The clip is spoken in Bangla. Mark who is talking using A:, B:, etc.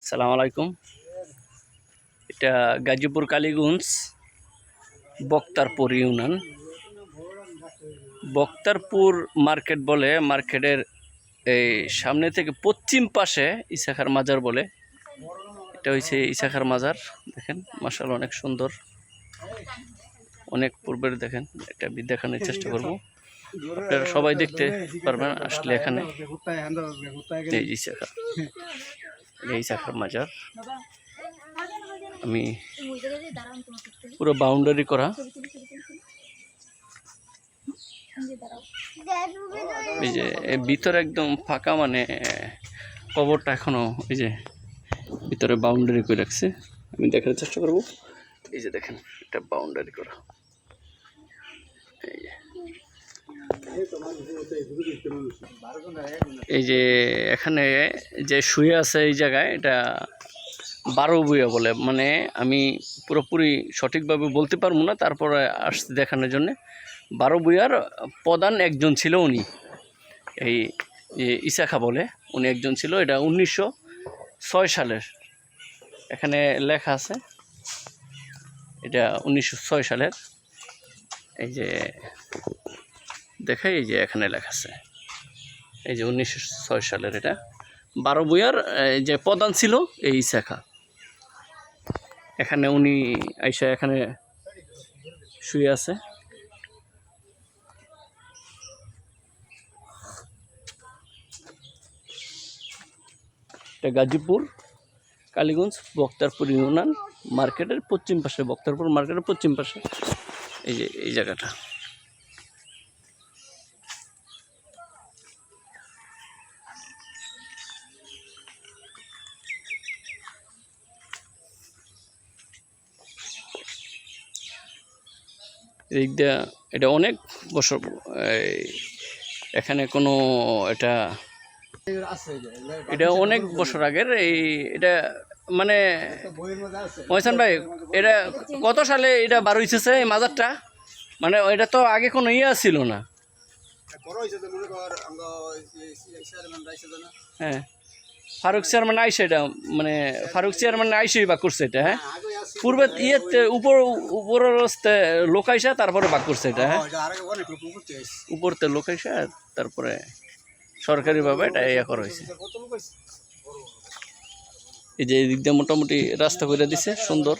A: আসসালামু আলাইকুম। এটা গাজীপুর কালীগঞ্জ বক্তারপুর ইউনিয়ন। বক্তারপুর মার্কেট বলে, মার্কেটের এই সামনে থেকে পশ্চিম পাশে ইসাখার মাজার বলে। এটা হচ্ছে ইসাখার মাজার। দেখেন মাশাআল্লাহ অনেক সুন্দর, অনেক পূর্বের। দেখেন এটা দেখানোর চেষ্টা করব, আপনারা সবাই দেখতে পারবেন আসলে। এখানে এই ইসাখার মাজার, আমি পুরো বাউন্ডারি করা। এই যে ভিতরে একদম ফাঁকা, মানে কবরটা এখনো এই যে ভিতরে বাউন্ডারি করে রাখছে। আমি দেখার চেষ্টা করব। এই যে দেখেন এটা বাউন্ডারি করা। এই যে এখানে যে শুয়ে আছে এই জায়গায়, এটা 12 ভূঁইয়া বলে। মানে আমি পুরোপুরি সঠিকভাবে বলতে পারবো না, তারপরে আসছি দেখানোর জন্য। 12 ভূঁইয়ার প্রধান একজন ছিল উনি, এই ইসাখা বলে উনি একজন ছিল। এটা 1906 সালের, এখানে লেখা আছে। এটা 1906 সালের। এই যে দেখাই, এই যে এখানে লেখা আছে, এই যে 1906 সালের। এটা 12 ভূঁইয়ার যে প্রধান ছিল এই ইসাখা। এখানে উনি আইসা এখানে শুয়ে আছে। এটা গাজীপুর কালীগঞ্জ বক্তারপুর ইউনিয়ন মার্কেটের পশ্চিম পাশে, বক্তারপুর মার্কেটের পশ্চিম পাশে এই যে এই জায়গাটা। এটা অনেক বছর, এখানে কোনো এটা অনেক বছর আগের। এটা মানে মহসান ভাই, এটা কত সালে এটা বার হয়েছে এই মাজারটা? মানে এটা তো আগে কোনো ছিল না। হ্যাঁ, ফারুক চেয়ারম্যান আইসে এটা, মানে ফারুক চেয়ারম্যান আইসেই বা করছে এটা। হ্যাঁ, পূর্বে উপরের লোক আইসা তারপরে বাক করছে এটা। হ্যাঁ, উপরতে লোক আইসা তারপরে সরকারিভাবে এটা ইয়ে করা হয়েছে। এই যে এদিক দিয়ে মোটামুটি রাস্তা করে দিছে সুন্দর।